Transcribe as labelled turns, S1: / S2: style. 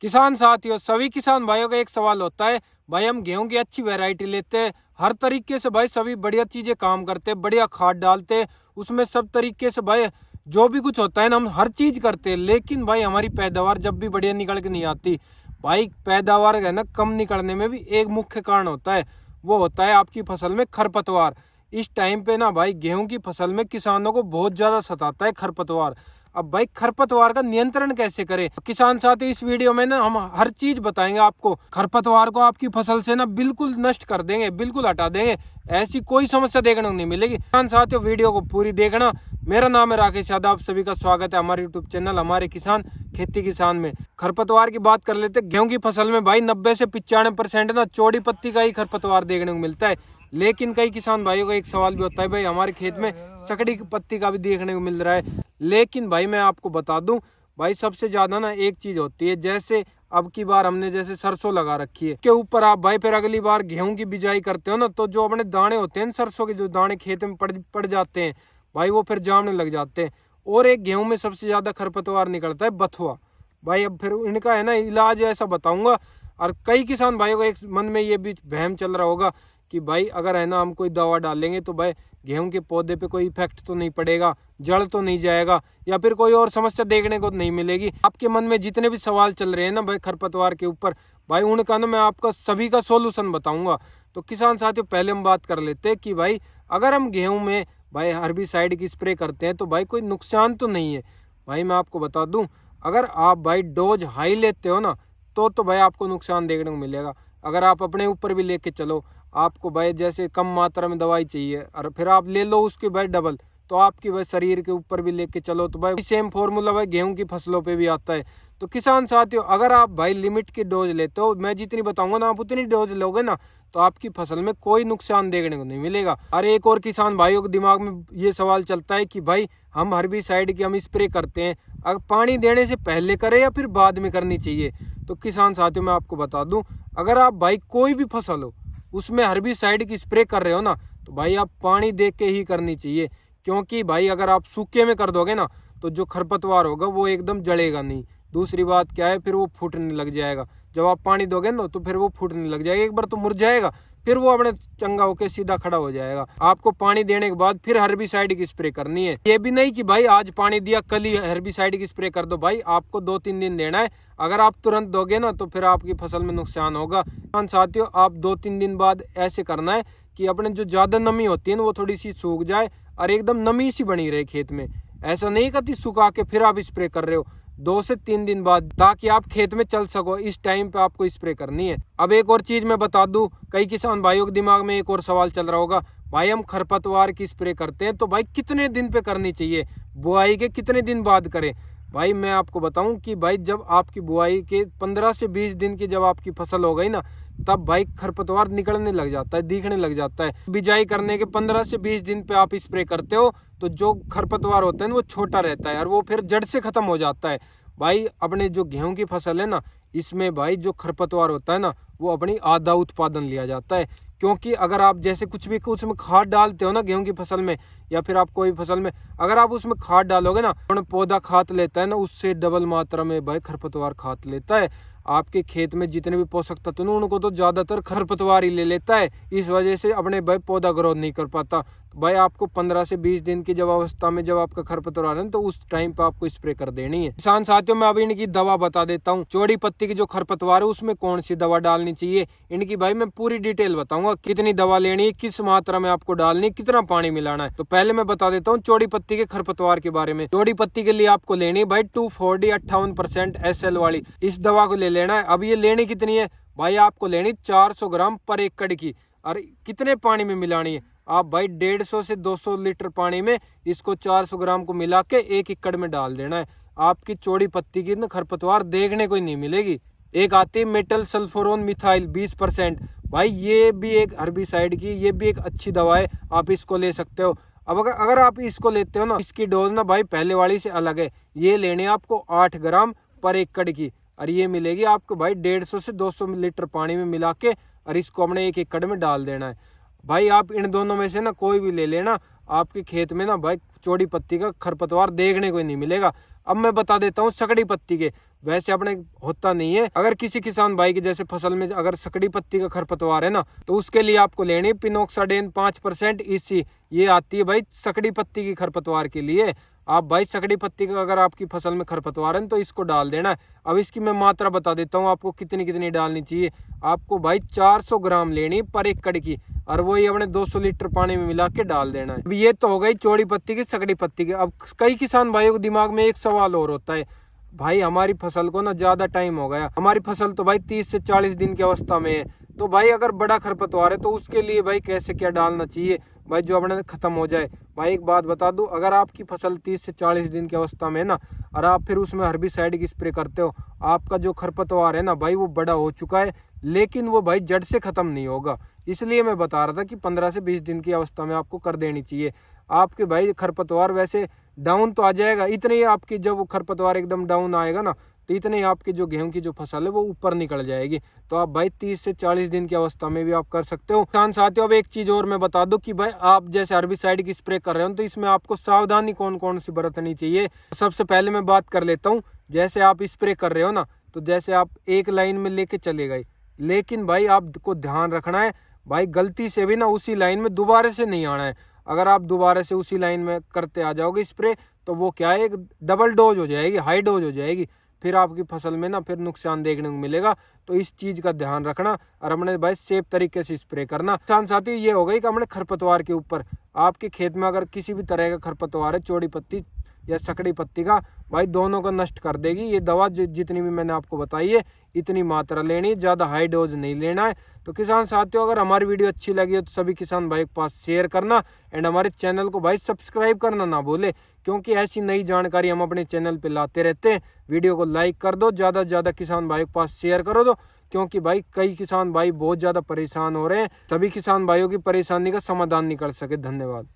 S1: किसान साथियों, सभी किसान भाइयों का एक सवाल होता है, भाई हम गेहूं की अच्छी वैरायटी लेते हैं, हर तरीके से भाई सभी बढ़िया चीजें काम करते हैं, बढ़िया खाद डालते हैं, उसमें सब तरीके से भाई जो भी कुछ होता है ना हम हर चीज करते हैं, लेकिन भाई हमारी पैदावार जब भी बढ़िया निकल के नहीं आती। भाई पैदावार है ना कम निकलने में भी एक मुख्य कारण होता है, वो होता है आपकी फसल में खरपतवार। इस टाइम पे ना भाई गेहूं की फसल में किसानों को बहुत ज्यादा सताता है खरपतवार। अब भाई खरपतवार का नियंत्रण कैसे करें, किसान साथी इस वीडियो में ना हम हर चीज बताएंगे आपको। खरपतवार को आपकी फसल से ना बिल्कुल नष्ट कर देंगे, बिल्कुल हटा देंगे, ऐसी कोई समस्या देखने को नहीं मिलेगी। किसान साथियों वीडियो को पूरी देखना। मेरा नाम है राकेश यादव, आप सभी का स्वागत है हमारे यूट्यूब चैनल हमारे किसान खेती किसान में। खरपतवार की बात कर लेते, गेहूं की फसल में भाई 90 से 95% ना चौड़ी पत्ती का ही खरपतवार देखने को मिलता है। लेकिन कई किसान भाइयों का एक सवाल भी होता है, भाई हमारे खेत में सकड़ी की पत्ती का भी देखने को मिल रहा है। लेकिन भाई मैं आपको बता दूं, भाई सबसे ज्यादा ना एक चीज होती है, जैसे अब की बार हमने जैसे सरसों लगा रखी है के ऊपर आप भाई फिर अगली बार गेहूं की बिजाई करते हो ना, तो जो अपने दाने होते हैं सरसों के, जो दाने खेत में पड़ जाते हैं भाई, वो फिर जामने लग जाते हैं। और एक गेहूं में सबसे ज्यादा खरपतवार निकलता है बथुआ। भाई अब फिर इनका है ना इलाज ऐसा बताऊंगा। और कई किसान भाइयों को एक मन में ये भी वहम चल रहा होगा कि भाई अगर है ना हम कोई दवा डालेंगे तो भाई गेहूं के पौधे पे कोई इफेक्ट तो नहीं पड़ेगा, जड़ तो नहीं जाएगा, या फिर कोई और समस्या देखने को नहीं मिलेगी। आपके मन में जितने भी सवाल चल रहे हैं ना भाई खरपतवार के ऊपर, भाई उनका ना मैं आपका सभी का सोल्यूशन बताऊंगा। तो किसान साथियों पहले हम बात कर लेते हैं कि भाई अगर हम गेहूं में भाई हर्बिसाइड की स्प्रे करते हैं तो भाई कोई नुकसान तो नहीं है। भाई मैं आपको बता दूं, अगर आप भाई डोज हाई लेते हो ना तो भाई आपको नुकसान देखने को मिलेगा। अगर आप अपने ऊपर भी लेके चलो, आपको भाई जैसे कम मात्रा में दवाई चाहिए और फिर आप ले लो उसके भाई डबल, तो आपकी भाई शरीर के ऊपर भी लेके चलो तो भाई सेम फॉर्मूला भाई गेहूं की फसलों पे भी आता है। तो किसान साथियों अगर आप भाई लिमिट की डोज लेते हो, मैं जितनी बताऊंगा ना आप उतनी डोज लोगे ना, तो आपकी फसल में कोई नुकसान देखने को नहीं मिलेगा। और एक और किसान भाइयों के दिमाग में ये सवाल चलता है कि भाई हम हर्बिसाइड की हम स्प्रे करते हैं, अगर पानी देने से पहले करें या फिर बाद में करनी चाहिए। तो किसान साथियों मैं आपको बता दूं, अगर आप भाई कोई भी फसल हो उसमें हर्बिसाइड की स्प्रे कर रहे हो ना, तो भाई आप पानी दे के ही करनी चाहिए। क्योंकि भाई अगर आप सूखे में कर दोगे ना तो जो खरपतवार होगा वो एकदम जड़ेगा नहीं। दूसरी बात क्या है, फिर वो फूटने लग जाएगा। जब आप पानी दोगे ना तो फिर वो फूटने लग जाएगा, एक बार तो मुरझाएगा, फिर वो अपने चंगा होके सीधा खड़ा हो जाएगा। आपको पानी देने के बाद फिर हर्बिसाइड की स्प्रे करनी है। ये भी नहीं कि भाई आज पानी दिया कल ही हर्बिसाइड की स्प्रे कर दो, भाई आपको 2-3 दिन देना है। अगर आप तुरंत दोगे ना तो फिर आपकी फसल में नुकसान होगा। साथियों आप 2-3 दिन बाद ऐसे करना है कि अपने जो ज्यादा नमी होती है ना वो थोड़ी सी सूख जाए और एकदम नमी सी बनी रहे खेत में। ऐसा नहीं करती सुखा के फिर आप स्प्रे कर रहे हो, 2 से 3 दिन बाद, ताकि आप खेत में चल सको, इस टाइम पे आपको स्प्रे करनी है। अब एक और चीज मैं बता दूं, कई किसान भाइयों के दिमाग में एक और सवाल चल रहा होगा, भाई हम खरपतवार की स्प्रे करते हैं तो भाई कितने दिन पे करनी चाहिए, बुआई के कितने दिन बाद करें। भाई मैं आपको बताऊं कि भाई जब आपकी बुआई के 15 से 20 दिन की जब आपकी फसल हो गई ना, तब भाई खरपतवार निकलने लग जाता है, दिखने लग जाता है। बिजाई करने के 15 से 20 दिन पे आप स्प्रे करते हो तो जो खरपतवार होता है वो छोटा रहता है और वो फिर जड़ से खत्म हो जाता है। भाई अपने जो गेहूं की फसल है ना, इसमें भाई जो खरपतवार होता है ना वो अपनी आधा उत्पादन लिया जाता है। क्योंकि अगर आप जैसे कुछ भी उसमें खाद डालते हो ना गेहूं की फसल में, या फिर आप कोई फसल में अगर आप उसमें खाद डालोगे ना, पौधा खाद लेता है ना, उससे डबल मात्रा में भाई खरपतवार खाद लेता है। आपके खेत में जितने भी पोषक तत्व हैं उनको तो ज्यादातर खरपतवार ही ले लेता है, इस वजह से अपने भाई पौधा ग्रोथ नहीं कर पाता। तो भाई आपको 15 से 20 दिन की जब अवस्था में जब आपका खरपतवार है तो उस टाइम पे आपको स्प्रे कर देनी है। किसान साथियों मैं अभी इनकी दवा बता देता हूँ। चौड़ी पत्ती की जो खरपतवार है उसमें कौन सी दवा डालनी चाहिए, इनकी भाई मैं पूरी डिटेल बताऊंगा, कितनी दवा लेनी है, किस मात्रा में आपको डालनी है, कितना पानी मिलाना है। तो पहले मैं बता देता हूँ चौड़ी पत्ती के खरपतवार के बारे में। चौड़ी पत्ती के लिए आपको लेनी है भाई 240 58% SL वाली इस दवा को ले लेना है। अब ये लेनी कितनी है भाई, आपको लेनी 400 ग्राम पर एकड़ की। और कितने पानी में मिलानी है, आप भाई 150 से 200 लीटर पानी में इसको 400 ग्राम को मिला के 1 एकड़ में डाल देना है। आपकी चौड़ी पत्ती की ना खरपतवार देखने को ही नहीं मिलेगी। एक आती है मेटल सल्फोरोन मिथाइल 20%, भाई ये भी एक हर्बिसाइड की, ये भी एक अच्छी दवा है, आप इसको ले सकते हो। अब अगर आप इसको लेते हो ना, इसकी डोज ना भाई पहले वाली से अलग है। ये लेने आपको 8 ग्राम पर एकड़ की, और ये मिलेगी आपको भाई 150 से 200 लीटर पानी में मिला के, और इसको अपने 1 एकड़ में डाल देना है। भाई आप इन दोनों में से ना कोई भी ले लेना, आपके खेत में ना भाई चौड़ी पत्ती का खरपतवार देखने को ही नहीं मिलेगा। अब मैं बता देता हूँ सकड़ी पत्ती के। वैसे अपने होता नहीं है। अगर किसी किसान भाई की जैसे फसल में अगर सकड़ी पत्ती का खरपतवार है ना, तो उसके लिए आपको लेनी पिनोक्साडेन 5% EC, ये आती है भाई सकड़ी पत्ती की खरपतवार के लिए। आप भाई सकड़ी पत्ती का अगर आपकी फसल में खरपतवार है तो इसको डाल देना है। अब इसकी मैं मात्रा बता देता हूँ आपको कितनी कितनी डालनी चाहिए। आपको भाई 400 ग्राम लेनी पर एकड़ की, और वो ये अपने 200 लीटर पानी में मिला के डाल देना है। अब ये तो हो गई चौड़ी पत्ती की सकड़ी पत्ती की। अब कई किसान भाइयों के दिमाग में एक सवाल और होता है, भाई हमारी फसल को ना ज्यादा टाइम हो गया, हमारी फसल तो भाई 30 से 40 दिन की अवस्था में है, तो भाई अगर बड़ा खरपतवार है तो उसके लिए भाई कैसे क्या डालना चाहिए भाई जो अपने खत्म हो जाए। भाई एक बात बता दूं, अगर आपकी फसल 30 से 40 दिन की अवस्था में है ना, और आप फिर उसमें हर्बिसाइड की स्प्रे करते हो, आपका जो खरपतवार है ना भाई वो बड़ा हो चुका है, लेकिन वो भाई जड़ से खत्म नहीं होगा। इसलिए मैं बता रहा था कि 15 से 20 दिन की अवस्था में आपको कर देनी चाहिए। आपके भाई खरपतवार वैसे डाउन तो आ जाएगा, इतने ही आपकी जब खरपतवार एकदम डाउन आएगा ना, तो इतने ही आपकी जो गेहूं की जो फसल है वो ऊपर निकल जाएगी। तो आप भाई 30 से 40 दिन की अवस्था में भी आप कर सकते हो। किसान साथियों, अब एक चीज और मैं बता दूं कि भाई आप जैसे हर्बिसाइड की स्प्रे कर रहे हो तो इसमें आपको सावधानी कौन कौन सी बरतनी चाहिए। सबसे पहले मैं बात कर लेता हूँ, जैसे आप स्प्रे कर रहे हो ना, तो जैसे आप एक लाइन में लेके चले गए, लेकिन भाई आपको ध्यान रखना है भाई गलती से भी ना उसी लाइन में दोबारा से नहीं आना है। अगर आप दोबारा से उसी लाइन में करते आ जाओगे स्प्रे, तो वो क्या है, एक डबल डोज हो जाएगी, हाई डोज हो जाएगी, फिर आपकी फसल में ना फिर नुकसान देखने को मिलेगा। तो इस चीज का ध्यान रखना और हमने भाई सेफ तरीके से स्प्रे करना। किसान साथी, ये हो गई कि हमने खरपतवार के ऊपर, आपके खेत में अगर किसी भी तरह का खरपतवार है, चौड़ी पत्ती या सकड़ी पत्ती का, भाई दोनों का नष्ट कर देगी ये दवा। जितनी भी मैंने आपको बताई है इतनी मात्रा लेनी है, ज़्यादा हाई डोज नहीं लेना है। तो किसान साथियों, अगर हमारी वीडियो अच्छी लगी है तो सभी किसान भाई के पास शेयर करना, एंड हमारे चैनल को भाई सब्सक्राइब करना ना भूले, क्योंकि ऐसी नई जानकारी हम अपने चैनल पे लाते रहते हैं। वीडियो को लाइक कर दो, ज़्यादा से ज़्यादा किसान भाई के पास शेयर करो दो, क्योंकि भाई कई किसान भाई बहुत ज़्यादा परेशान हो रहे हैं। सभी किसान भाइयों की परेशानी का समाधान निकल सके। धन्यवाद।